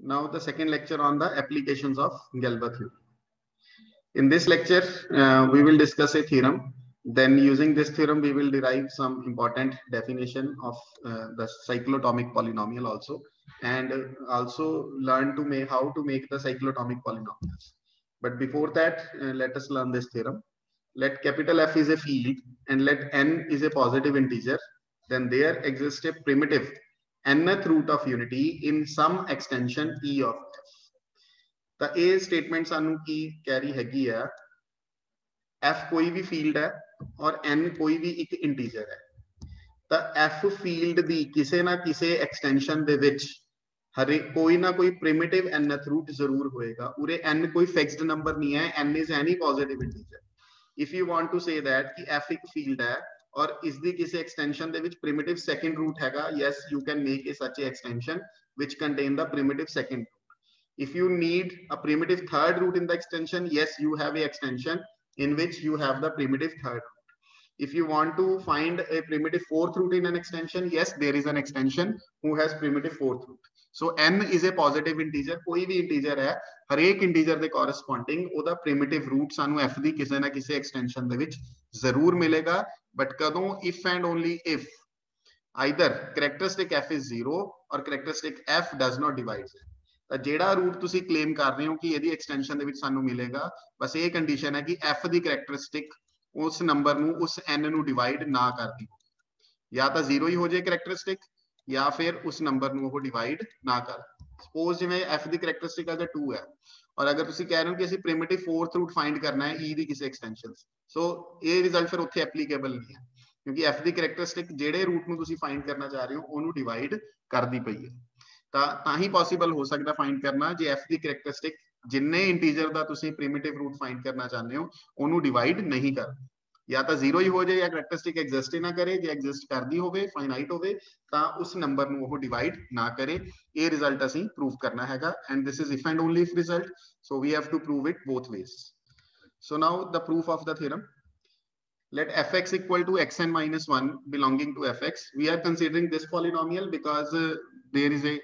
Now the second lecture on the applications of Gelbart theory. In this lecture, we will discuss a theorem. Then using this theorem, we will derive some important definition of the cyclotomic polynomial also, and also learn to make how to make the cyclotomic polynomials. But before that, let us learn this theorem. Let capital F is a field and let n is a positive integer, then there exists a primitive nth root of unity in some extension E of F. ਤਾਂ ਇਹ statement ਸਾਨੂੰ ਕੀ ਕਹਿ ਰਹੀ ਹੈਗੀ ਆ, f ਕੋਈ ਵੀ field ਹੈ ਔਰ n ਕੋਈ ਵੀ ਇੱਕ ਇੰਟੀਜਰ ਹੈ, ਤਾਂ f ਫੀਲਡ ਦੀ ਕਿਸੇ ਨਾ ਕਿਸੇ ਐਕਸਟੈਂਸ਼ਨ ਦੇ ਵਿੱਚ ਹਰੇ ਕੋਈ ਨਾ ਕੋਈ ਪ੍ਰਿਮਿਟਿਵ nth ਰੂਟ ਜ਼ਰੂਰ ਹੋਏਗਾ। ਉਰੇ n ਕੋਈ ਫਿਕਸਡ ਨੰਬਰ ਨਹੀਂ ਹੈ, n is any positive integer। if you want to say that ਕਿ f ਇੱਕ ਫੀਲਡ ਹੈ ਔਰ ਇਸ ਦੀ ਕਿਸੇ ਐਕਸਟੈਂਸ਼ਨ ਦੇ ਵਿੱਚ ਪ੍ਰਿਮਿਟਿਵ ਸੈਕੰਡ ਰੂਟ ਹੈਗਾ, yes you can make a such a extension which contain the primitive second root। if you need a primitive third root in the extension, yes you have a extension in which you have the primitive third root। if you want to find a primitive fourth root in an extension, yes there is an extension who has primitive fourth root। so n is a positive integer, कोई भी integer है, हर एक integer ਦੇ corresponding ਉਹਦਾ primitive root ਸਾਨੂੰ f ਦੀ ਕਿਸੇ ਨਾ ਕਿਸੇ extension ਦੇ ਵਿੱਚ ਜ਼ਰੂਰ ਮਿਲੇਗਾ। but ਕਦੋਂ? if and only if either characteristic f is 0 or characteristic f does not divide it। ਤਾਂ ਜਿਹੜਾ ਰੂਟ ਤੁਸੀਂ ਕਲੇਮ ਕਰ ਰਹੇ ਹੋ ਕਿ ਇਹਦੀ ਐਕਸਟੈਂਸ਼ਨ ਦੇ ਵਿੱਚ ਸਾਨੂੰ ਮਿਲੇਗਾ, ਬਸ ਇਹ ਕੰਡੀਸ਼ਨ ਹੈ ਕਿ f ਦੀ ਕਰੈਕਟਰਿਸਟਿਕ ਉਸ ਨੰਬਰ ਨੂੰ ਉਸ n ਨੂੰ ਡਿਵਾਈਡ ਨਾ ਕਰਦੀ ਹੋ, ਜਾਂ ਤਾਂ 0 ਹੀ ਹੋ ਜਾਏ ਕਰੈਕਟਰਿਸਟਿਕ ਜਾਂ ਫਿਰ ਉਸ ਨੰਬਰ ਨੂੰ ਉਹ ਡਿਵਾਈਡ ਨਾ ਕਰ। ਸਪੋਜ਼ ਜਿਵੇਂ f ਦੀ ਕਰੈਕਟਰਿਸਟਿਕ ਅਗਰ 2 ਹੈ ਔਰ ਅਗਰ ਤੁਸੀਂ ਕਹਿ ਰਹੇ ਹੋ ਕਿ ਅਸੀਂ ਪ੍ਰਿਮਿਟਿਵ ਫੋਰਥ ਰੂਟ ਫਾਈਂਡ ਕਰਨਾ ਹੈ e ਦੀ ਕਿਸੇ ਐਕਸਟੈਂਸ਼ਨ, ਸੋ ਇਹ ਰਿਜ਼ਲਟ ਫਿਰ ਉੱਥੇ ਐਪਲੀਕੇਬਲ ਨਹੀਂ ਹੈ, ਕਿਉਂਕਿ f ਦੀ ਕਰੈਕਟਰਿਸਟਿਕ ਜਿਹੜੇ ਰੂਟ ਨੂੰ ਤੁਸੀਂ ਫਾਈਂਡ ਕਰਨਾ ਚਾਹ ਰਹੇ ਹੋ ਉਹਨੂੰ ਡਿਵਾਈਡ ਕਰਦੀ ਪਈ ਹੈ। ਤਾਂ ਹੀ ਪੋਸੀਬਲ ਹੋ ਸਕਦਾ ਫਾਈਂਡ ਕਰਨਾ ਜੇ f ਦੀ ਕਰੈਕਟਰਿਸਟਿਕ ਜਿੰਨੇ ਇੰਟੀਜਰ ਦਾ ਤੁਸੀਂ ਪ੍ਰਿਮਿਟਿਵ ਰੂਟ ਫਾਈਂਡ ਕਰਨਾ ਚਾਹੁੰਦੇ ਹੋ ਉਹਨੂੰ ਡਿਵਾਈਡ ਨਹੀਂ ਕਰ, ਜਾਂ ਤਾਂ 0 ਹੀ ਹੋ ਜਾਏ ਜਾਂ ਕਰੈਕਟਰਿਸਟਿਕ ਐਗਜ਼ਿਸਟ ਹੀ ਨਾ ਕਰੇ। ਜੇ ਐਗਜ਼ਿਸਟ ਕਰਦੀ ਹੋਵੇ, ਫਾਈਨਾਈਟ ਹੋਵੇ, ਤਾਂ ਉਸ ਨੰਬਰ ਨੂੰ ਉਹ ਡਿਵਾਈਡ ਨਾ ਕਰੇ। ਇਹ ਰਿਜ਼ਲਟ ਅਸੀਂ ਪ੍ਰੂਵ ਕਰਨਾ ਹੈਗਾ, and this is if and only if result, so we have to prove it both ways. So now the proof of the theorem. Let fx equal to xn minus 1 belonging to fx. We are considering this polynomial because there is a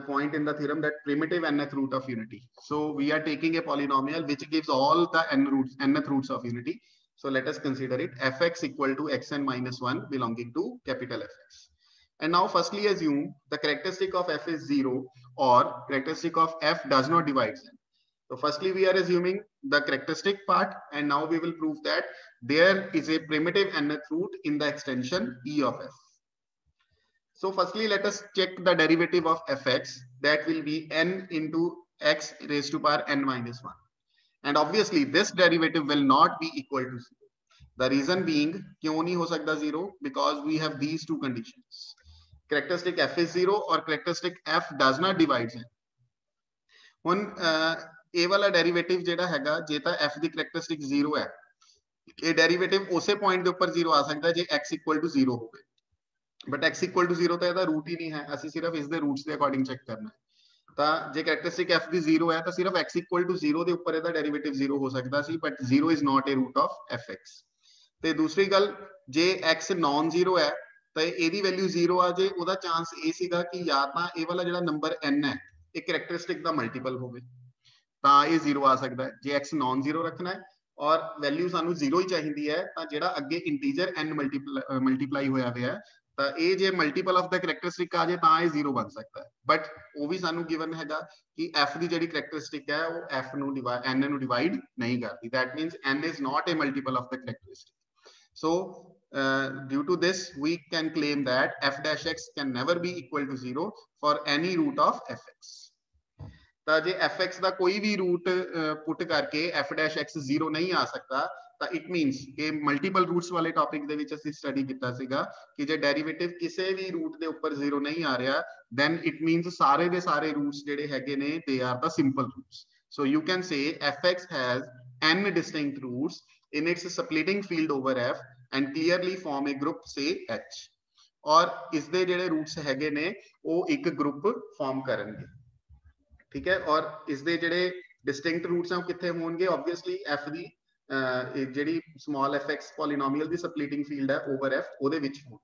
point in the theorem that primitive nth root of unity. So we are taking a polynomial which gives all the nth roots of unity. So let us consider it fx equal to xn minus 1 belonging to capital Fx. And now firstly assume the characteristic of f is 0 or characteristic of f does not divide n. So firstly we are assuming the characteristic part, and now we will prove that there is a primitive nth root in the extension E of f. So firstly let us check the derivative of fx, that will be n into x raised to power n minus 1, and obviously this derivative will not be equal to 0. The reason being kyun nahi ho sakta 0, because we have these two conditions, characteristic f is 0 or characteristic f does not divide n। ਹੁਣ ਇਹ ਵਾਲਾ derivative ਜਿਹੜਾ ਹੈਗਾ, ਜੇ ਤਾਂ f ਦੀ ਕਰੈਕਟਰਿਸਟਿਕ 0 ਹੈ, ਇਹ derivative ਉਸੇ ਪੁਆਇੰਟ ਦੇ ਉੱਪਰ 0 ਆ ਸਕਦਾ ਜੇ x ਇਕੁਅਲ ਟੂ 0 ਹੋਵੇ, ਬਟ x ਇਕੁਅਲ ਟੂ 0 ਤਾਂ ਇਹਦਾ ਰੂਟ ਹੀ ਨਹੀਂ ਹੈ, ਅਸੀਂ ਸਿਰਫ ਇਸ ਦੇ ਰੂਟਸ ਦੇ ਅਕੋਰਡਿੰਗ ਚੈੱਕ ਕਰਨਾ ਹੈ। ਤਾਂ ਜੇ ਕਰੈਕਟਰਿਸਟਿਕ f ਦੀ 0 ਹੈ ਤਾਂ ਸਿਰਫ x ਇਕੁਅਲ ਟੂ 0 ਦੇ ਉੱਪਰ ਇਹਦਾ ਡੈਰੀਵੇਟਿਵ 0 ਹੋ ਸਕਦਾ ਸੀ, but 0 is not a root of fx। ਤੇ ਦੂਸਰੀ ਗੱਲ, ਜੇ x ਨਾਨ 0 ਹੈ ਤਾਂ ਇਹਦੀ ਵੈਲਿਊ 0 ਆ ਜੇ, ਉਹਦਾ ਚਾਂਸ ਇਹ ਸੀਗਾ ਕਿ ਜਾਂ ਤਾਂ ਇਹ ਵਾਲਾ ਜਿਹੜਾ ਨੰਬਰ n ਹੈ ਇਹ ਕਰੈਕਟਰਿਸਟਿਕ ਦਾ ਮਲਟੀਪਲ ਹੋਵੇ, ਤਾਂ ਇਹ 0 ਆ ਸਕਦਾ ਹੈ। ਜੇ x ਨਾਨ 0 ਰੱਖਣਾ ਹੈ ਔਰ ਵੈਲਿਊ ਸਾਨੂੰ 0 ਹੀ ਚਾਹੀਦੀ ਹੈ, ਤਾਂ ਜਿਹੜਾ ਅੱਗੇ ਇੰਟੀਜਰ n ਮਲਟੀਪਲਾਈ ਹੋਇਆ ਹੋਇਆ, ਤਾਂ ਇਹ ਜੇ ਮਲਟੀਪਲ ਆਫ ਦਾ ਕਰੈਕਟਰਿਸਟਿਕ ਆ ਜੇ ਤਾਂ ਇਹ 0 ਬਣ ਸਕਦਾ ਹੈ। ਬਟ ਉਹ ਵੀ ਸਾਨੂੰ ਗਿਵਨ ਹੈਗਾ ਕਿ f ਦੀ ਜਿਹੜੀ ਕਰੈਕਟਰਿਸਟਿਕ ਹੈ ਉਹ f ਨੂੰ n ਨੂੰ ਡਿਵਾਈਡ ਨਹੀਂ ਕਰਦੀ, that means n is not a multiple of the characteristic। so due to this we can claim that f dash x can never be equal to 0 for any root of fx। ਤਾਂ ਜੇ fx ਦਾ ਕੋਈ ਵੀ route ਪੁੱਟ ਕਰਕੇ f dash x 0 ਨਹੀਂ ਆ ਸਕਦਾ, ਤਾਂ it means ਕਿ multiple roots ਵਾਲੇ ਟੌਪਿਕ ਦੇ ਵਿੱਚ ਅਸੀਂ ਸਟੱਡੀ ਕੀਤਾ ਸੀਗਾ ਕਿ ਜੇ ਡੈਰੀਵੇਟਿਵ ਕਿਸੇ ਵੀ ਰੂਟ ਦੇ ਉੱਪਰ 0 ਨਹੀਂ ਆ ਰਿਹਾ, then it means ਸਾਰੇ ਦੇ ਸਾਰੇ ਰੂਟਸ ਜਿਹੜੇ ਹੈਗੇ ਨੇ they are the simple roots। so you can say fx has n distinct roots in its splitting field over f and clearly form a group say h। ਔਰ ਇਸ ਦੇ ਜਿਹੜੇ ਰੂਟਸ ਹੈਗੇ ਨੇ ਉਹ ਇੱਕ ਗਰੁੱਪ ਫਾਰਮ ਕਰਨਗੇ, ਠੀਕ ਹੈ। ਔਰ ਇਸ ਦੇ ਜਿਹੜੇ ਡਿਸਟਿੰਕਟ ਰੂਟਸ ਆ ਉਹ ਕਿੱਥੇ ਹੋਣਗੇ? ਆਬਵੀਅਸਲੀ f ਦੀ ਜਿਹੜੀ ਸਮਾਲ fx ਪੋਲੀਨੋਮੀਅਲ ਦੀ ਸਪਲਿਟਿੰਗ ਫੀਲਡ ਹੈ ਓਵਰ f ਉਹਦੇ ਵਿੱਚ ਹੋਣ।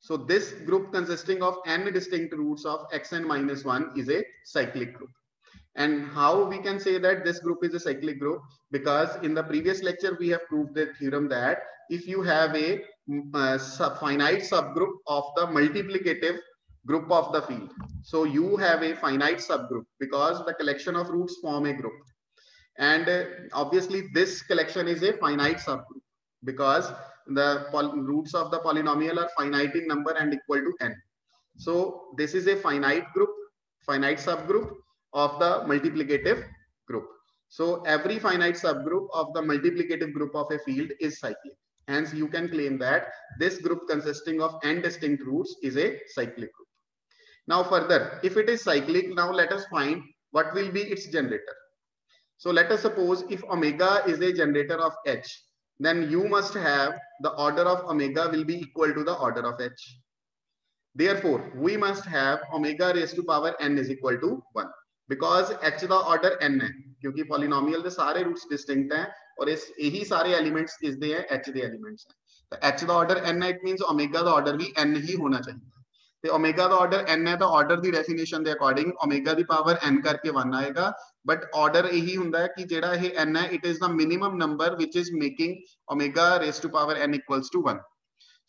So this group consisting of n distinct roots of xn minus 1 is a cyclic group. And how we can say that this group is a cyclic group? Because in the previous lecture, we have proved the theorem that if you have a finite subgroup of the multiplicative group of the field, so you have a finite subgroup because the collection of roots form a group. And obviously this collection is a finite subgroup because the roots of the polynomial are finite in number and equal to n. So this is a finite group, finite subgroup of the multiplicative group. So every finite subgroup of the multiplicative group of a field is cyclic. Hence you can claim that this group consisting of n distinct roots is a cyclic group. Now further, if it is cyclic, now let us find what will be its generator. So let us suppose if omega is a generator of H, then you must have the order of omega will be equal to the order of H. Therefore, we must have omega raised to power n is equal to 1 because H the order n है क्योंकि polynomial के सारे roots distinct हैं और इस यही सारे elements किसदे हैं H दे elements हैं. तो H the order n है, it means omega the order भी n ही होना चाहिए. ਤੇ ओमेगा ਦਾ ਆਰਡਰ n ਹੈ ਤਾਂ ਆਰਡਰ ਦੀ ਡੈਫੀਨੇਸ਼ਨ ਦੇ ਅਕੋਰਡਿੰਗ ਓਮੇਗਾ ਦੀ ਪਾਵਰ n ਕਰਕੇ 1 ਆਏਗਾ ਬਟ ਆਰਡਰ ਇਹੀ ਹੁੰਦਾ ਹੈ ਕਿ ਜਿਹੜਾ ਇਹ n ਹੈ it is the minimum number which is making omega raise to power n equals to 1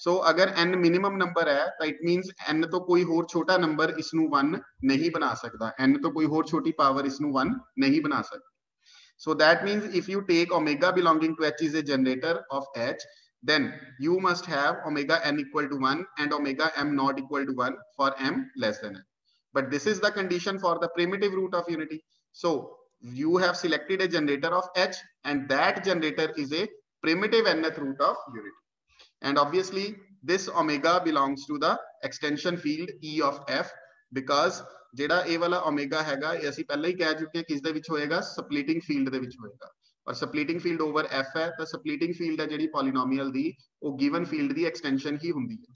so ਅਗਰ n ਮਿਨੀਮਮ ਨੰਬਰ ਹੈ ਤਾਂ ਇਟ ਮੀਨਸ n ਤੋਂ ਕੋਈ ਹੋਰ ਛੋਟਾ ਨੰਬਰ ਇਸ ਨੂੰ 1 ਨਹੀਂ ਬਣਾ ਸਕਦਾ n ਤੋਂ ਕੋਈ ਹੋਰ ਛੋਟੀ ਪਾਵਰ ਇਸ ਨੂੰ 1 ਨਹੀਂ ਬਣਾ ਸਕਦਾ so that means if you take omega belonging to h is a generator of h then you must have omega n equal to 1 and omega m not equal to 1 for m less than n. But this is the condition for the primitive root of unity. So you have selected a generator of h and that generator is a primitive nth root of unity. And obviously this omega belongs to the extension field E of f because ਜਿਹੜਾ ਇਹ ਵਾਲਾ omega ਹੈਗਾ ਇਹ ਅਸੀਂ ਪਹਿਲਾਂ ਹੀ ਕਹਿ ਚੁੱਕੇ ਹਾਂ ਕਿਸ ਦੇ ਵਿੱਚ ਹੋਏਗਾ ਸਪਲਿਟਿੰਗ ਫੀਲਡ ਦੇ ਵਿੱਚ ਹੋਏਗਾ और ਸਪਲਿਟਿੰਗ ਫੀਲਡ ਓਵਰ f ਹੈ ਤਾਂ ਸਪਲਿਟਿੰਗ ਫੀਲਡ ਹੈ ਜਿਹੜੀ ਪੋਲੀਨੋਮੀਅਲ ਦੀ ਉਹ ਗਿਵਨ ਫੀਲਡ ਦੀ ਐਕਸਟੈਂਸ਼ਨ ਹੀ ਹੁੰਦੀ ਹੈ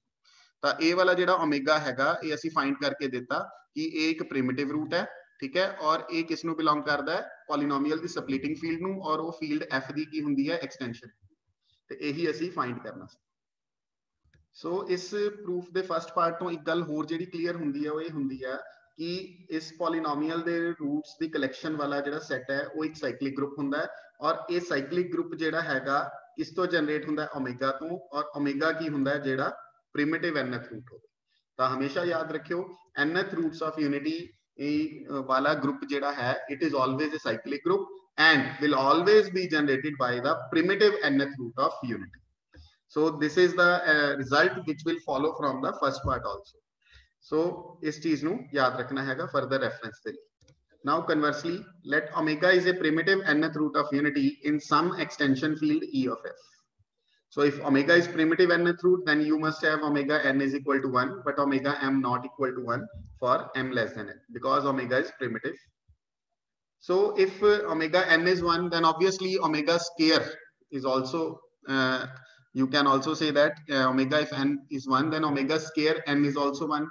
ਤਾਂ ਇਹ ਵਾਲਾ ਜਿਹੜਾ ਓਮੇਗਾ ਹੈਗਾ ਇਹ ਅਸੀਂ ਫਾਈਂਡ ਕਰਕੇ ਦਿੱਤਾ ਕਿ ਇਹ ਇੱਕ ਪ੍ਰਿਮਿਟਿਵ ਰੂਟ ਹੈ ਠੀਕ ਹੈ ਔਰ ਇਹ ਕਿਸ ਨੂੰ ਬਿਲੋਂਗ ਕਰਦਾ ਹੈ ਪੋਲੀਨੋਮੀਅਲ ਦੀ ਸਪਲਿਟਿੰਗ ਫੀਲਡ ਨੂੰ ਔਰ ਉਹ ਫੀਲਡ f ਦੀ ਕੀ ਹੁੰਦੀ ਹੈ ਐਕਸਟੈਂਸ਼ਨ ਤੇ ਇਹੀ ਅਸੀਂ ਫਾਈਂਡ ਕਰਨਾ ਸੀ ਸੋ ਇਸ ਪ੍ਰੂਫ ਦੇ ਫਸਟ ਪਾਰਟ ਤੋਂ ਇੱਕ ਗੱਲ ਹੋਰ ਜਿਹੜੀ ਕਲੀਅਰ ਹੁੰਦੀ ਹੈ ਉਹ ਇਹ ਹੁੰਦੀ ਹੈ कि इस पॉलीनोमियल दे रूट्स दी कलेक्शन वाला जेड़ा सेट है वो एक साइक्लिक ग्रुप हुंदा है और ये साइक्लिक ग्रुप जेड़ा हैगा किस तो जनरेट हुंदा है ओमेगा तो और ओमेगा की हुंदा है जेड़ा प्रिमिटिव nth रूट होवे तो हमेशा याद रखियो nth रूट्स ऑफ यूनिटी वाला ग्रुप जेड़ा है it is always a cyclic group and will always be generated by the primitive nth root of unity so this is the result which will follow from the first part also so इस चीज नु याद रखना हैगा further reference के लिए now conversely let omega is a primitive nth root of unity in some extension field E of f so if omega is primitive nth root then you must have omega n is equal to 1 but omega m not equal to 1 for m less than n because omega is primitive so if omega n is 1 then obviously omega square is also you can also say that omega if n is 1 then omega square n is also 1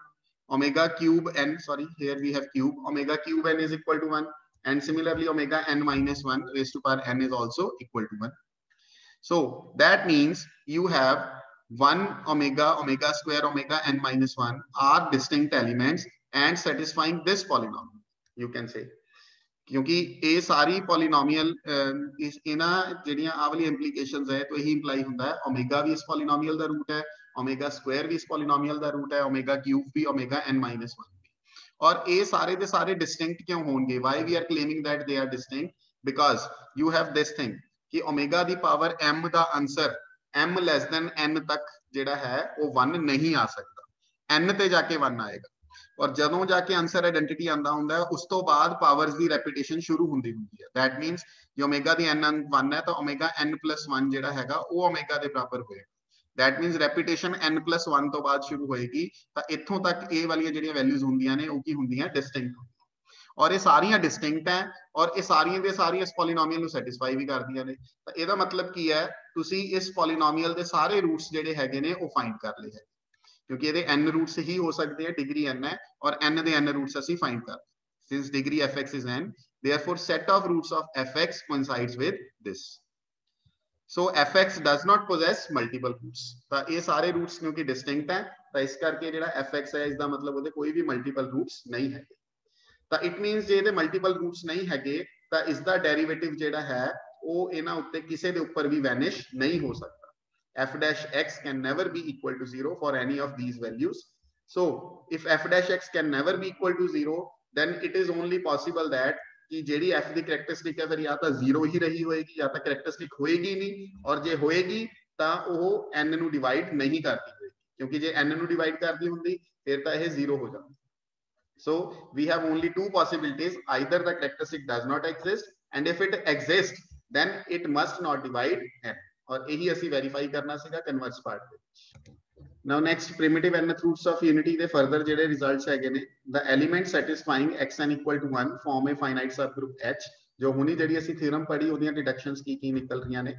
omega cube n sorry here we have cube omega cube n is equal to 1 and similarly omega n minus 1 raised to power n is also equal to 1 so that means you have 1 omega omega square omega n minus 1 are distinct elements and satisfying this polynomial you can say क्योंकि ये सारी polynomial इस इना ਜਿਹੜੀਆਂ ਆ ਵਾਲੀ implications ਹੈ तो यही इंप्लाई ਹੁੰਦਾ है ओमेगा भी इस पॉलीनोमियल ਦਾ रूट है ओमेगा स्क्वायर भी इस पॉलीनोमियल ਦਾ रूट है ओमेगा क्यूब भी ओमेगा n minus 1 भी और ये सारे दे सारे डिस्टिंक्ट क्यों होंगे why we are claiming that they are distinct because you have this thing कि omega the power m the answer m less than n तक ਜਿਹੜਾ है वो 1 नहीं आ सकता n ਤੇ जाके 1 आएगा और ਜਦੋਂ जाके आंसर आइडेंटिटी आंदा ਹੁੰਦਾ है उस तो बाद पावर्स ਦੀ ਰੈਪੀਟੀਸ਼ਨ ਸ਼ੁਰੂ ਹੁੰਦੀ ਹੈ that means ਜੇ ओमेगा ਦੀ n 1 ਹੈ ਤਾਂ ओमेगा n + 1 ਜਿਹੜਾ ਹੈਗਾ ਉਹ ओमेगा ਦੇ ਬਰਾਬਰ ਹੋਏਗਾ that means repetition n + 1 ਤੋਂ ਬਾਅਦ ਸ਼ੁਰੂ ਹੋਏਗੀ ਤਾਂ ਇੱਥੋਂ ਤੱਕ ਇਹ ਵਾਲੀਆਂ ਜਿਹੜੀਆਂ ਵੈਲਿਊਜ਼ ਹੁੰਦੀਆਂ ਨੇ ਉਹ ਕੀ ਹੁੰਦੀਆਂ ਡਿਸਟਿੰਕਟ और ये सारियां डिस्टिंक्ट हैं और ये सारियां दे सारी इस पॉलीनोमियल ਨੂੰ ਸੈਟੀਸਫਾਈ ਵੀ ਕਰਦੀਆਂ ਨੇ ਤਾਂ ਇਹਦਾ ਮਤਲਬ ਕੀ ਹੈ ਤੁਸੀਂ ਇਸ ਪੋਲੀਨੋमियल ਦੇ ਸਾਰੇ ਰੂਟਸ ਜਿਹੜੇ ਹੈਗੇ ਨੇ ਉਹ ਫਾਈਂਡ ਕਰ ਲਏ ਹੈ क्योंकि ਇਹਦੇ n रूट्स ही हो सकते हैं डिग्री n है और n ਦੇ n रूट्स ਅਸੀਂ फाइंड कर since degree fx is n therefore set of roots of fx coincides with this so fx does not possess multiple roots ਤਾਂ ਇਹ ਸਾਰੇ roots ਕਿਉਂਕਿ distinct हैं ਤਾਂ ਇਸ ਕਰਕੇ ਜਿਹੜਾ fx ਹੈ ਇਸ ਦਾ ਮਤਲਬ ਉਹਦੇ ਕੋਈ ਵੀ ਮਲਟੀਪਲ ਰੂਟਸ ਨਹੀਂ ਹੈਗੇ। ਤਾਂ ਇਟ ਮੀਨਸ ਜੇ ਇਹਦੇ ਮਲਟੀਪਲ ਰੂਟਸ ਨਹੀਂ ਹੈਗੇ ਤਾਂ ਇਸ ਦਾ ਡੈਰੀਵੇਟਿਵ ਜਿਹੜਾ ਹੈ ਉਹ ਇਹਨਾਂ ਉੱਤੇ ਕਿਸੇ ਦੇ ਉੱਪਰ ਵੀ ਵੈਨਿਸ਼ ਨਹੀਂ ਹੋ ਸਕਦਾ। f dash x can never be equal to 0 for any of these values. So if f dash x can never be equal to 0, then it is only possible that कि ਜਿਹੜੀ f ਦੀ characteristic है फिर या तो 0 ही रही होएगी या तो characteristic होएगी नहीं, और जे होएगी ਤਾਂ ਉਹ n ਨੂੰ डिवाइड नहीं करती होएगी, क्योंकि जे n ਨੂੰ डिवाइड करती ਹੁੰਦੀ फिर ਤਾਂ ਇਹ 0 हो जाता। So we have only two possibilities: either the characteristic does not exist, and if it exists then it must not divide n, और यही ਅਸੀਂ वेरीफाई करना ਸੀਗਾ कन्वर्स पार्ट ਦੇ ਵਿੱਚ। Now next, primitive nth roots of unity ਦੇ further ਜਿਹੜੇ results ਹੈਗੇ ਨੇ, the element satisfying xn equal to 1 form a finite subgroup H। ਜੋ ਹੁਣੀ ਜਿਹੜੀ ਅਸੀਂ ਥਿਓਰਮ ਪੜ੍ਹੀ ਉਹਦੀਆਂ ਡਿਡਕਸ਼ਨਸ ਕੀ ਨਿਕਲ ਰਹੀਆਂ ਨੇ,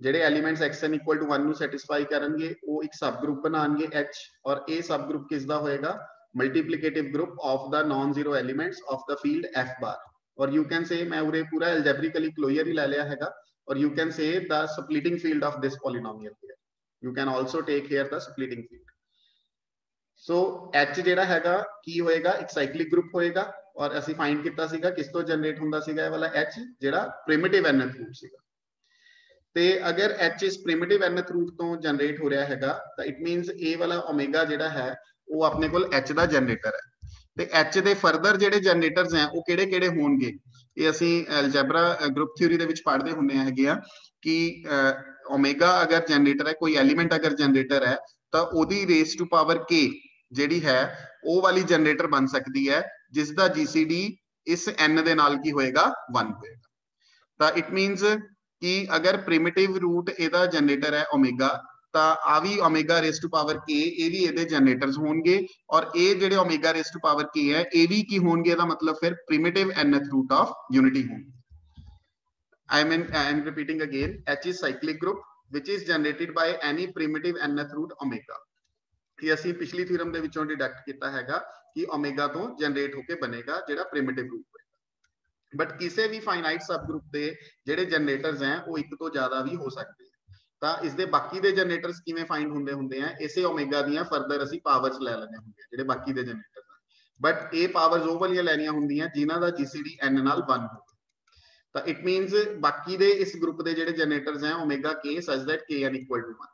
ਜਿਹੜੇ ਐਲੀਮੈਂਟਸ xn equal to 1 ਨੂੰ ਸੈਟੀਸਫਾਈ ਕਰਨਗੇ ਉਹ ਇੱਕ ਸਬ ਗਰੁੱਪ ਬਣਾਉਣਗੇ H, ਔਰ ਇਹ ਸਬ ਗਰੁੱਪ ਕਿਸ ਦਾ ਹੋਏਗਾ? multiplicative group of the non-zero elements of the field f bar, or you can say मैं उरे पूरा algebraically closure ही ले लिया हैगा, or you can say the splitting field of this polynomial here. You can also take here the splitting field. So h जेड़ा हैगा की होएगा? एक cyclic group होएगा, और असी find कितना सीगा किस तो generate हुंदा सीगा ये वाला h जेड़ा primitive nth root सीगा। ते अगर h इस primitive nth root तो generate हो रहा हैगा तो it means a वाला ओमेगा जेड़ा है ਉਹ ਆਪਣੇ ਕੋਲ h ਦਾ ਜਨਰੇਟਰ ਹੈ, ਤੇ h ਦੇ ਫਰਦਰ ਜਿਹੜੇ ਜਨਰੇਟਰਸ ਹੈ ਉਹ ਕਿਹੜੇ ਕਿਹੜੇ ਹੋਣਗੇ? ਇਹ ਅਸੀਂ ਐਲਜੈਬਰਾ ਗਰੁੱਪ ਥਿਊਰੀ ਦੇ ਵਿੱਚ ਪੜ੍ਹਦੇ ਹੁੰਦੇ ਹੈਗੇ ਆ ਕਿ ਓਮੇਗਾ ਅਗਰ ਜਨਰੇਟਰ ਹੈ, ਕੋਈ ਐਲੀਮੈਂਟ ਅਗਰ ਜਨਰੇਟਰ ਹੈ ਤਾਂ ਉਹਦੀ ਰੇਸ ਟੂ ਪਾਵਰ k ਜਿਹੜੀ ਹੈ ਉਹ ਵਾਲੀ ਜਨਰੇਟਰ ਬਣ ਸਕਦੀ ਹੈ ਜਿਸ ਦਾ GCD ਇਸ n ਦੇ ਨਾਲ ਕੀ ਹੋਏਗਾ? 1 ਹੋਏਗਾ। ਤਾਂ ਇਟ ਮੀਨਸ ਕਿ ਅਗਰ ਪ੍ਰਿਮਿਟਿਵ ਰੂਟ ਇਹਦਾ ਜਨਰੇਟਰ ਹੈ ਓਮੇਗਾ, ਤਾਂ ਆ ਵੀ omega raise to power k ਇਹ ਵੀ ਇਹਦੇ ਜਨਰੇਟਰਸ ਹੋਣਗੇ, ਔਰ ਇਹ ਜਿਹੜੇ omega raise to power k ਹੈ ਇਹ ਵੀ ਕੀ ਹੋਣਗੇ? ਇਹਦਾ ਮਤਲਬ ਫਿਰ ਪ੍ਰਿਮਿਟਿਵ nth root of unity ਹੋਣਗੇ। I am repeating again, H is cyclic group which is generated by any primitive nth root omega। ਇਹ ਅਸੀਂ ਪਿਛਲੀ ਥਿਓਰਮ ਦੇ ਵਿੱਚੋਂ ਡਿਡਕਟ ਕੀਤਾ ਹੈਗਾ ਕਿ ਓਮੇਗਾ ਤੋਂ ਜਨਰੇਟ ਹੋ ਕੇ ਬਣੇਗਾ ਜਿਹੜਾ ਪ੍ਰਿਮਿਟਿਵ ਰੂਟ ਹੋਏਗਾ। ਬਟ ਕਿਸੇ ਵੀ ਫਾਈਨਾਈਟ ਸਬ ਗਰੁੱਪ ਦੇ ਜਿਹੜੇ ਜਨਰੇਟਰਸ ਹੈ ਉਹ ਇੱਕ ਤੋਂ ਜ਼ਿਆਦਾ ਵੀ ਹੋ ਸਕਦੇ हैं। ਤਾਂ ਇਸ ਦੇ ਬਾਕੀ ਦੇ ਜਨਰੇਟਰਸ ਕਿਵੇਂ ਫਾਈਂਡ ਹੁੰਦੇ ਆ? ਇਸੇ ਓਮੇਗਾ ਦੀਆਂ ਫਰਦਰ ਅਸੀਂ ਪਾਵਰਸ ਲੈ ਲੈਣੇ ਹੁੰਦੇ ਆ ਜਿਹੜੇ ਬਾਕੀ ਦੇ ਜਨਰੇਟਰਸ ਆ, ਬਟ ਇਹ ਪਾਵਰਸ ਉਹ ਵਾਲੀਆਂ ਲੈਣੀਆਂ ਹੁੰਦੀਆਂ ਜਿਨ੍ਹਾਂ ਦਾ GCD n ਨਾਲ 1 ਹੋਵੇ। ਤਾਂ ਇਟ ਮੀਨਸ ਬਾਕੀ ਦੇ ਇਸ ਗਰੁੱਪ ਦੇ ਜਿਹੜੇ ਜਨਰੇਟਰਸ ਆ omega k such that kn equal to 1।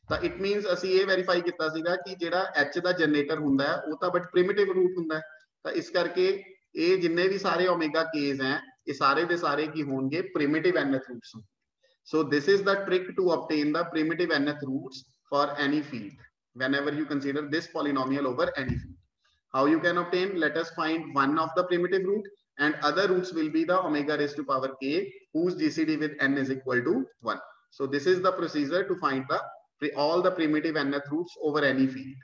ਤਾਂ ਇਟ ਮੀਨਸ ਅਸੀਂ ਇਹ ਵੈਰੀਫਾਈ ਕੀਤਾ ਸੀਗਾ ਕਿ ਜਿਹੜਾ h ਦਾ ਜਨਰੇਟਰ ਹੁੰਦਾ ਹੈ ਉਹ ਤਾਂ ਬਟ ਪ੍ਰਿਮਿਟਿਵ ਰੂਟ ਹੁੰਦਾ ਹੈ, ਤਾਂ ਇਸ ਕਰਕੇ ਇਹ ਜਿੰਨੇ ਵੀ ਸਾਰੇ ਓਮੇਗਾ k's ਹੈ ਇਹ ਸਾਰੇ ਦੇ ਸਾਰੇ ਕੀ ਹੋਣਗੇ? Primitive nth roots. So this is the trick to obtain the primitive nth roots for any field whenever you consider this polynomial over any field. How you can obtain? Let us find one of the primitive root and other roots will be the omega raised to power k whose GCD with n is equal to 1. So this is the procedure to find all the primitive nth roots over any field.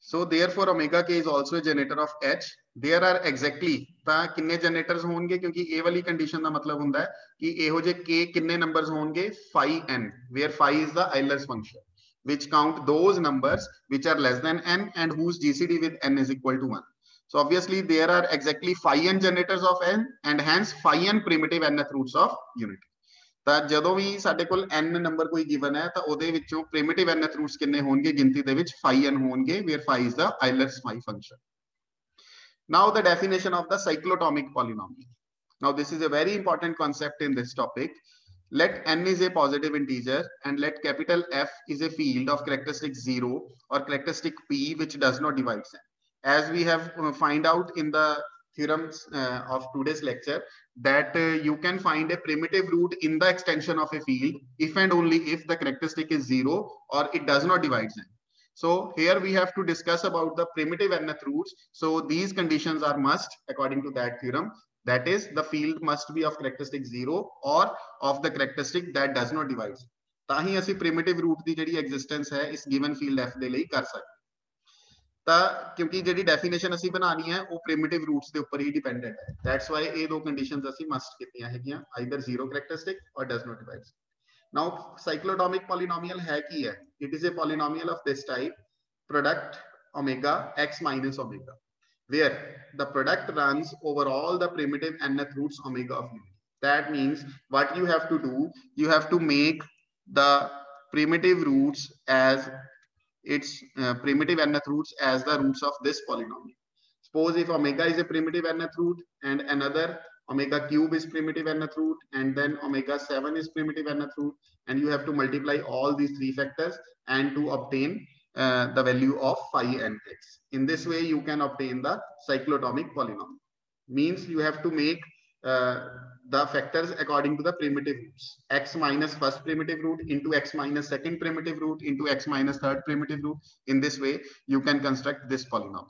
So therefore omega k is also a generator of H. There are exactly ਤਾਂ ਕਿੰਨੇ ਜਨਰੇਟਰਸ ਹੋਣਗੇ? ਕਿਉਂਕਿ ਇਹ ਵਾਲੀ condition ਦਾ ਮਤਲਬ ਹੁੰਦਾ ਹੈ ਕਿ ਇਹੋ ਜਿਹੇ k ਕਿੰਨੇ ਨੰਬਰਸ ਹੋਣਗੇ? phi n, where phi is the Euler's function which count those numbers which are less than n and whose GCD with n is equal to 1. So obviously there are exactly phi n generators of n and hence phi n primitive nth roots of unity। ਤਾਂ ਜਦੋਂ ਵੀ ਸਾਡੇ ਕੋਲ n number ਕੋਈ given ਹੈ ਤਾਂ ਉਹਦੇ ਵਿੱਚੋਂ ਪ੍ਰਿਮਿਟਿਵ nth roots ਕਿੰਨੇ ਹੋਣਗੇ? ਗਿਣਤੀ ਦੇ ਵਿੱਚ phi n ਹੋਣਗੇ, where phi is the Euler's phi function। Now the definition of the cyclotomic polynomial. Now this is a very important concept in this topic. Let n is a positive integer and let capital F is a field of characteristic 0 or characteristic p which does not divide n. As we have find out in the theorems of today's lecture, that you can find a primitive root in the extension of a field if and only if the characteristic is 0 or it does not divide n. So here we have to discuss about the primitive nth roots. So these conditions are must according to that theorem. That is, the field must be of characteristic 0 or of the characteristic that does not divide। ਤਾਂ ਹੀ ਅਸੀਂ primitive root ਦੀ ਜਿਹੜੀ existence ਹੈ ਇਸ given field f ਦੇ ਲਈ ਕਰ ਸਕਦੇ। ਤਾਂ ਕਿਉਂਕਿ ਜਿਹੜੀ ਡੈਫੀਨੇਸ਼ਨ ਅਸੀਂ ਬਣਾਣੀ ਹੈ ਉਹ ਪ੍ਰਿਮਿਟਿਵ ਰੂਟਸ ਦੇ ਉੱਪਰ ਹੀ ਡਿਪੈਂਡੈਂਟ ਹੈ। ਦੈਟਸ ਵਾਈ ਇਹ ਦੋ ਕੰਡੀਸ਼ਨਸ ਅਸੀਂ ਮਸਟ ਕੀਤੀਆਂ ਹੈਗੀਆਂ, either 0 characteristic or does not divide। Now cyclotomic polynomial है की है? It is a polynomial of this type, product omega x minus omega, where the product runs over all the primitive nth roots omega of unity। That means what you have to do, you have to make the primitive roots as its primitive nth roots as the roots of this polynomial. Suppose if omega is a primitive nth root and another omega cube is primitive nth root and then omega 7 is primitive nth root, and you have to multiply all these three factors and to obtain the value of phi nx. In this way, you can obtain the cyclotomic polynomial. Means you have to make the factors according to the primitive roots. X minus first primitive root into x minus second primitive root into x minus third primitive root. In this way, you can construct this polynomial.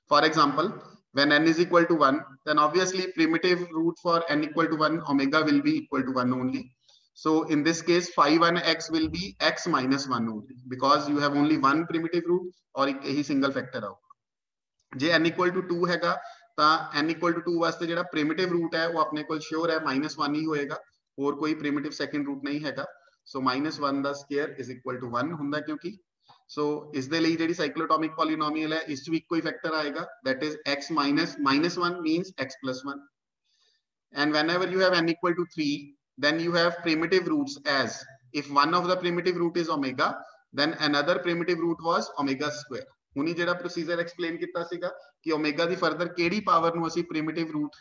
For example, when n is equal to 1, then obviously primitive root for n equal to 1, omega will be equal to 1 only. So in this case, phi 1x will be x minus 1 only, because you have only one primitive root और एक single factor होगा. जे n equal to 2 हैगा, n equal to 2 वास्ते जेड़ा primitive root है वो अपने को sure है -1 ही होएगा, और कोई primitive second root नहीं हैगा. So -1 the square is equal to 1 ਹੁੰਦਾ क्योंकि. So इस दे ਲਈ ਜਿਹੜੀ cyclotomic polynomial है, इस ਵਿੱਚ कोई factor आएगा, that is x minus -1 means x plus 1. And whenever you have n equal to 3, then you have primitive roots as, if one of the primitive root is omega, then another primitive root was omega square. ਹੁਣੀ ਜਿਹੜਾ procedure explain ਕੀਤਾ ਸੀਗਾ ਕਿ omega ਦੀ further ਕਿਹੜੀ power ਨੂੰ ਅਸੀਂ ਪ੍ਰਿਮਿਟਿਵ route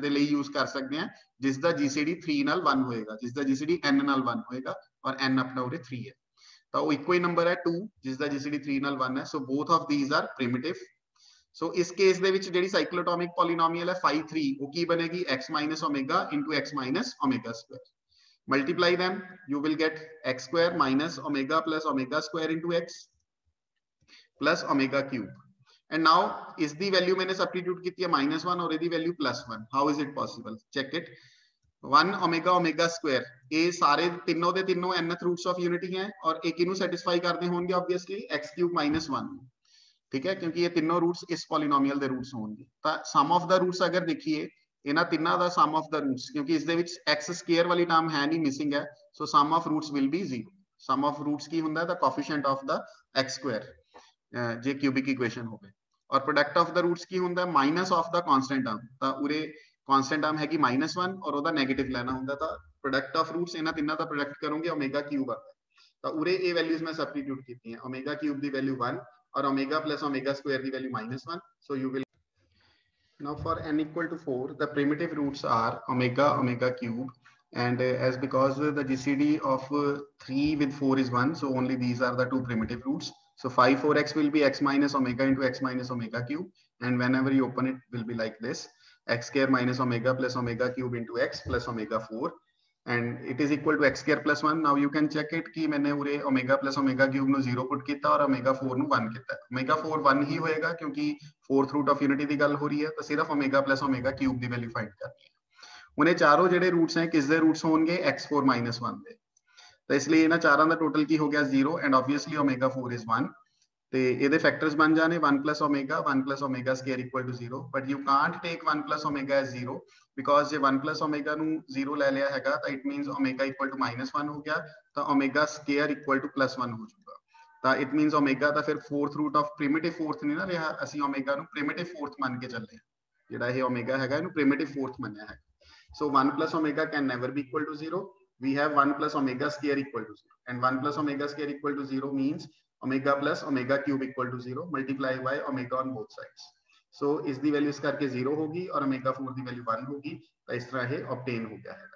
ਦੇ ਲਈ ਯੂਜ਼ ਕਰ ਸਕਦੇ ਹਾਂ, ਜਿਸ ਦਾ GCD 3 ਨਾਲ 1 ਹੋਏਗਾ, ਜਿਸ ਦਾ GCD n ਨਾਲ 1 ਹੋਏਗਾ, ਔਰ n ਆਪਣਾ ਉਰੇ 3 ਹੈ, ਤਾਂ ਉਹ ਇੱਕੋ ਹੀ ਨੰਬਰ ਹੈ 2, ਜਿਸ ਦਾ GCD 3 ਨਾਲ 1 ਹੈ. ਸੋ ਬੋਥ ਆਫ ਥੀਸ ਆਰ ਪ੍ਰਿਮਿਟਿਵ. ਸੋ ਇਸ ਕੇਸ ਦੇ ਵਿੱਚ ਜਿਹੜੀ ਸਾਈਕਲੋਟੋਮਿਕ ਪੋਲੀਨੋਮੀਅਲ ਹੈ phi 3, ਉਹ ਕੀ ਬਣੇਗੀ, x minus omega into x minus omega square. Multiply them, you will get x square minus omega plus omega square into x plus omega cube. And now is the value मैंने substitute की थी -1 और इधर value +1. How is it possible? Check it. 1 omega omega square, ये सारे तीनों दे तीनों nth roots of unity हैं और एक इन्हों satisfy करने होंगे obviously x cube -1. ठीक है, क्योंकि ये तीनों roots इस polynomial दे roots होंगे. तो sum of the roots अगर देखिए, इन्हां तीनों दा sum of the roots, क्योंकि इस दे विच x square वाली टर्म है नहीं, missing है, so sum of roots will be 0. Sum of roots की हुंदा है the coefficient of the x square, J cubic equation हो गए, और प्रोडक्ट ऑफ द रूट्स की हुंदा minus of the constant term. ता उरे कांस्टेंट टर्म है कि -1 और ओदा नेगेटिव लेना हुंदा, ता प्रोडक्ट ऑफ रूट्स इना तीनों दा प्रोडक्ट करोगे ओमेगा क्यूब आता है. ता उरे ए वैल्यूज में सब्स्टिट्यूट कीती हैं, ओमेगा क्यूब दी वैल्यू 1 और omega plus omega square the value -1. So you will now for n equal to 4, the primitive roots are omega omega cube, and as because the GCD of 3 with 4 is 1, so only these are the two primitive roots. So phi 4x will be x minus omega into x minus omega cube, and whenever you open it will be like this, x square minus omega plus omega cube into x plus omega 4, and it is equal to x square plus 1. Now you can check it कि मैंने उरे omega plus omega cube नु 0 put किया और omega 4 नु 1 किया. omega 4 1 ही होएगा क्योंकि fourth root of unity दी गल हो रही है, तो सिर्फ omega plus omega cube दी वैल्यू फाइंड करनी है. उन्हें चारों जेडे रूट्स हैं किस दे रूट्स होंगे, x4 minus 1 दे, तो इसलिए इन्हां चारां दा टोटल की हो गया 0, एंड ऑब्वियसली omega 4 is 1. तो ये फैक्टर्स बन जाने 1 plus omega square equal to 0, but you can't take 1 plus omega as 0, because J 1 plus omega नु 0 ले लिया हैगा, तो it means omega equal to -1 हो गया, तो omega square equal to +1 हो चुका. तो it means omega दा फिर fourth root of primitive fourth नहीं ना रहा, असी omega नु primitive fourth मान के चल रहे हैं, जेड़ा ये omega हैगा इनु primitive fourth मानया है. So 1 plus omega can never be equal to 0. We have 1 plus omega square equal to 0, and 1 plus omega square equal to 0 means omega plus omega cube equal to 0 multiply by omega on both sides. So इस दी value इस करके 0 होगी और omega 4 दी value 1 होगी, तो इस तरह ये ऑब्टेन हो गया है.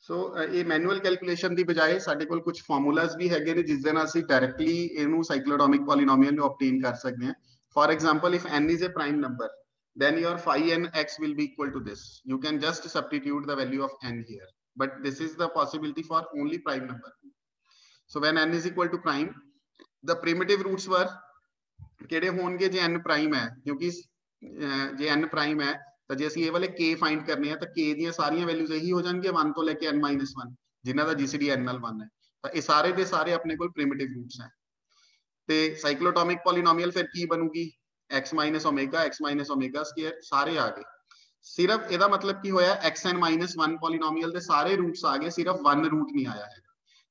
सो ये मैनुअल कैलकुलेशन दी बजाय साडे कोल कुछ फार्मूलाज भी हैगे ने जिस दे नाल ਅਸੀਂ डायरेक्टली इनू साइक्लोटोमिक पॉलीनोमियल ਨੂੰ ऑब्टेन कर सकते हैं. For example if n is a prime number, then your phi n x will be equal to this. You can just substitute the value of n here, but this is the possibility for only prime number. So when n is equal to prime, the primitive roots were केड़े होंगे जे n prime है, क्योंकि जे n prime है तो जे ਅਸੀਂ ਇਹ ਵਾਲੇ k find करने हैं तो k ਦੀਆਂ ਸਾਰੀਆਂ ਵੈਲਿਊਜ਼ ਇਹੀ ਹੋ ਜਾਣਗੇ 1 ਤੋਂ ਲੈ ਕੇ n - 1, ਜਿਨ੍ਹਾਂ ਦਾ GCD n ਨਾਲ 1 है. तो ये सारे ਦੇ ਸਾਰੇ ਆਪਣੇ ਕੋਲ primitive roots हैं. ਤੇ साइक्लोटोमिक पॉलीनोमियल फिर की बनूगी, x minus omega square सारे आ गए. सिर्फ ਇਹਦਾ मतलब की होया xn - 1 पॉलीनोमियल ਦੇ ਸਾਰੇ रूट्स आ गए, सिर्फ 1 रूट नहीं आया है.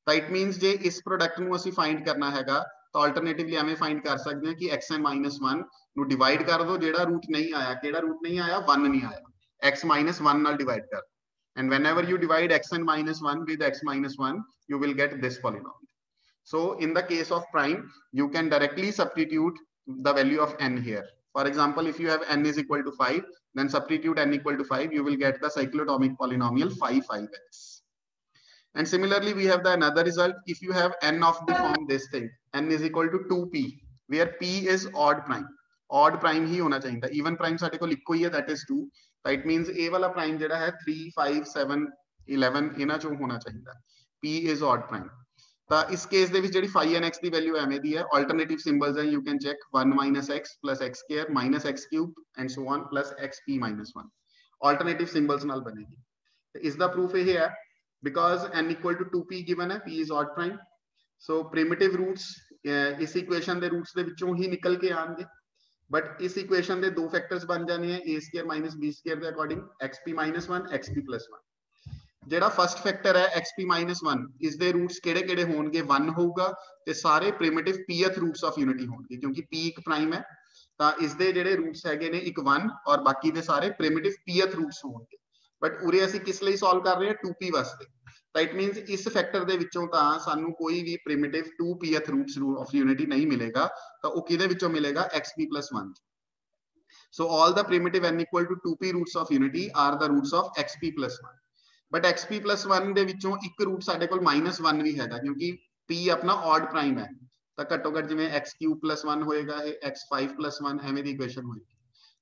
तो इट मींस जे इस प्रोडक्ट ਨੂੰ ਅਸੀਂ फाइंड करना हैगा, तो अल्टरनेटिवली एवें फाइंड कर सकते हैं कि xn - 1 ਨੂੰ डिवाइड कर दो, जेड़ा रूट नहीं आया, केड़ा रूट नहीं आया, 1 नहीं आया, x - 1 ਨਾਲ डिवाइड कर, and whenever you divide xn - 1 with x - 1 you will get this polynomial. So in the case of prime, you can directly substitute the value of n here. For example, if you have n is equal to 5, then substitute n equal to 5, you will get the cyclotomic polynomial 5x. And similarly, we have the another result. If you have n of the form this thing, n is equal to 2p, where p is odd prime. Odd prime ही होना चाहिए था. Even prime साडे को लिखो ही है, that is 2. So it means a वाला prime जेड़ा है 3, 5, 7, 11 इना चो होना चाहिए था. p is odd prime. ਤਾਂ ਇਸ ਕੇਸ ਦੇ ਵਿੱਚ ਜਿਹੜੀ phi and x the value ਐਵੇਂ ਦੀ ਹੈ ਆਲਟਰਨੇਟਿਵ ਸਿੰਬਲਸ ਹੈ you can check 1 minus x plus x square minus x cube and so on plus xp minus 1 alternative ਸਿੰਬਲਸ ਨਾਲ ਬਣੇਗੀ ਤੇ ਇਸ ਦਾ ਪ੍ਰੂਫ ਇਹ ਹੈ because n equal to 2p given ਹੈ p is odd prime so primitive roots ਇਸ equation ਦੇ roots ਦੇ ਵਿੱਚੋਂ ਹੀ ਨਿਕਲ ਕੇ ਆਣਗੇ ਬਟ ਇਸ ਇਕੁਏਸ਼ਨ ਦੇ ਦੋ ਫੈਕਟਰਸ ਬਣ ਜਾਣੇ ਆ a square minus b square ਦੇ according xp minus 1 xp plus 1 ਜਿਹੜਾ ਫਸਟ ਫੈਕਟਰ ਹੈ xp minus 1 ਇਸ ਦੇ ਰੂਟਸ ਕਿਹੜੇ-ਕਿਹੜੇ ਹੋਣਗੇ 1 ਹੋਊਗਾ ਤੇ ਸਾਰੇ ਪ੍ਰਿਮਿਟਿਵ pth ਰੂਟਸ ਆਫ ਯੂਨਿਟੀ ਹੋਣਗੇ ਕਿਉਂਕਿ p ਇੱਕ ਪ੍ਰਾਈਮ ਹੈ ਤਾਂ ਇਸ ਦੇ ਜਿਹੜੇ ਰੂਟਸ ਹੈਗੇ ਨੇ ਇੱਕ 1 ਔਰ ਬਾਕੀ ਦੇ ਸਾਰੇ ਪ੍ਰਿਮਿਟਿਵ pth ਰੂਟਸ ਹੋਣਗੇ ਬਟ ਉਰੇ ਅਸੀਂ ਕਿਸ ਲਈ ਸੋਲਵ ਕਰ ਰਹੇ ਹਾਂ 2p ਵਾਸਤੇ ਤਾਂ ਇਟ ਮੀਨਸ ਇਸ ਫੈਕਟਰ ਦੇ ਵਿੱਚੋਂ ਤਾਂ ਸਾਨੂੰ ਕੋਈ ਵੀ ਪ੍ਰਿਮਿਟਿਵ 2pth ਰੂਟਸ ਆਫ ਯੂਨਿਟੀ ਨਹੀਂ ਮਿਲੇਗਾ ਤਾਂ ਉਹ ਕਿਹਦੇ ਵਿੱਚੋਂ ਮਿਲੇਗਾ xp plus 1 so all the primitive n equal to 2p roots of unity are the roots of xp plus 1 but xp plus 1 ਦੇ ਵਿੱਚੋਂ ਇੱਕ ਰੂਟ ਸਾਡੇ ਕੋਲ -1 ਵੀ ਹੈਗਾ ਕਿਉਂਕਿ p ਆਪਣਾ odd prime ਹੈ ਤਾਂ ਘੱਟੋ ਘੱਟ ਜਿਵੇਂ x cube plus 1 ਹੋਏਗਾ ਇਹ x5 plus 1 ਐਵੇਂ ਦੀ ਇਕੁਏਸ਼ਨ ਹੋਏਗੀ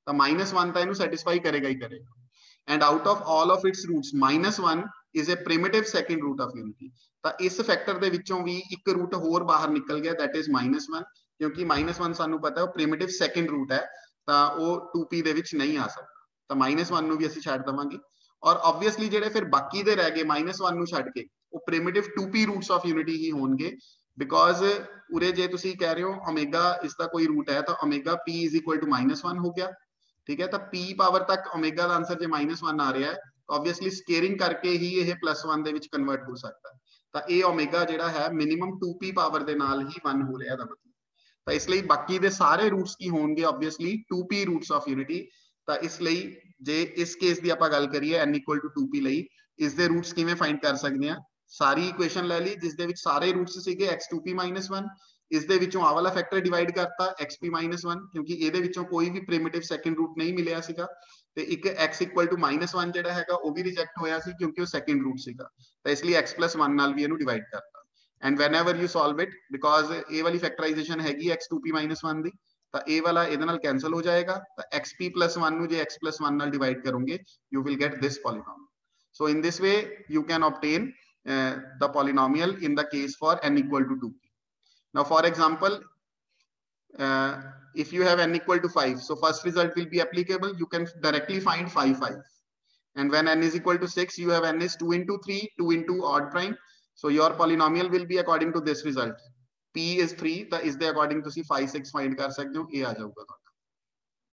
ਤਾਂ -1 ਤਾਂ ਇਹਨੂੰ ਸੈਟੀਸਫਾਈ ਕਰੇਗਾ ਹੀ ਕਰੇਗਾ and out of all of its roots -1 is a primitive second root of unity ਤਾਂ ਇਸ ਫੈਕਟਰ ਦੇ ਵਿੱਚੋਂ ਵੀ ਇੱਕ ਰੂਟ ਹੋਰ ਬਾਹਰ ਨਿਕਲ ਗਿਆ that is -1 ਕਿਉਂਕਿ -1 ਸਾਨੂੰ ਪਤਾ ਹੈ ਉਹ ਪ੍ਰਿਮਿਟਿਵ ਸੈਕੰਡ ਰੂਟ ਹੈ ਤਾਂ ਉਹ 2p ਦੇ ਵਿੱਚ ਨਹੀਂ ਆ ਸਕਦਾ ਤਾਂ -1 ਨੂੰ ਵੀ ਅਸੀਂ ਛੱਡ ਦਵਾਂਗੇ और ऑब्वियसली ਜਿਹੜੇ ਫਿਰ ਬਾਕੀ ਦੇ ਰਹਿ ਗਏ -1 ਨੂੰ ਛੱਡ ਕੇ ਉਹ ਪ੍ਰਿਮਿਟਿਵ 2p ਰੂਟਸ ਆਫ ਯੂਨਿਟੀ ਹੀ ਹੋਣਗੇ ਬਿਕੋਜ਼ ਉਰੇ ਜੇ ਤੁਸੀਂ ਕਹਿ ਰਹੇ ਹੋ ਓਮੇਗਾ ਇਸ ਦਾ ਕੋਈ ਰੂਟ ਹੈ ਤਾਂ ਓਮੇਗਾ p -1 ਹੋ ਗਿਆ ਠੀਕ ਹੈ ਤਾਂ p ਪਾਵਰ ਤੱਕ ਓਮੇਗਾ ਦਾ ਆਨਸਰ ਜੇ -1 ਆ ਰਿਹਾ ਹੈ ऑब्वियसली ਸਕੇਅਰਿੰਗ ਕਰਕੇ ਹੀ ਇਹ +1 ਦੇ ਵਿੱਚ ਕਨਵਰਟ ਹੋ ਸਕਦਾ ਤਾਂ ਇਹ ਓਮੇਗਾ ਜਿਹੜਾ ਹੈ ਮਿਨੀਮਮ 2p ਪਾਵਰ ਦੇ ਨਾਲ ਹੀ 1 ਹੋ ਰਿਹਾ ਦਾ ਮਤਲਬ ਤਾਂ ਇਸ ਲਈ ਬਾਕੀ ਦੇ ਸਾਰੇ ਰੂਟਸ ਕੀ ਹੋਣਗੇ obviously 2p roots of unity ਤਾਂ ਇਸ ਲਈ ਜੇ ਇਸ ਕੇਸ ਦੀ ਆਪਾਂ ਗੱਲ ਕਰੀਏ n equal to 2p ਲਈ ਇਸ ਦੇ ਰੂਟਸ ਕਿਵੇਂ ਫਾਈਂਡ ਕਰ ਸਕਦੇ ਆ ਸਾਰੀ ਇਕੁਏਸ਼ਨ ਲੈ ਲਈ ਜਿਸ ਦੇ ਵਿੱਚ ਸਾਰੇ ਰੂਟਸ ਸੀਗੇ x2p -1 ਇਸ ਦੇ ਵਿੱਚੋਂ ਆ ਵਾਲਾ ਫੈਕਟਰ ਡਿਵਾਈਡ ਕਰਤਾ xp -1 ਕਿਉਂਕਿ ਇਹਦੇ ਵਿੱਚੋਂ ਕੋਈ ਵੀ ਪ੍ਰਿਮਿਟਿਵ ਸੈਕੰਡ ਰੂਟ ਨਹੀਂ ਮਿਲਿਆ ਸੀਗਾ ਤੇ ਇੱਕ x equal to -1 ਜਿਹੜਾ ਹੈਗਾ ਉਹ ਵੀ ਰਿਜੈਕਟ ਹੋਇਆ ਸੀ ਕਿਉਂਕਿ ਉਹ ਸੈਕੰਡ ਰੂਟ ਸੀਗਾ ਤਾਂ ਇਸ ਲਈ x plus 1 ਨਾਲ ਵੀ ਇਹਨੂੰ ਡਿਵਾਈਡ ਕਰਤਾ and whenever you solve it because ਇਹ ਵਾਲੀ ਫੈਕਟਰਾਈਜੇਸ਼ਨ ਹੈਗੀ x2p -1 ਦੀ ਤਾਂ ਇਹ ਵਾਲਾ ਇਹਦੇ ਨਾਲ ਕੈਨਸਲ ਹੋ ਜਾਏਗਾ ਤਾਂ xp plus 1 ਨੂੰ ਜੇ x plus 1 ਨਾਲ ਡਿਵਾਈਡ ਕਰੋਗੇ you will get this polynomial so in this way you can obtain the polynomial in the case for n equal to 2p now for example if you have n equal to 5 so first result will be applicable you can directly find 5 and when n is equal to 6 you have n is 2 into 3 2 into odd prime so your polynomial will be according to this result p is 3 ਤਾਂ ਇਸ ਦੇ according ਤੁਸੀਂ 5 6 find ਕਰ ਸਕਦੇ ਹੋ ਇਹ ਆ ਜਾਊਗਾ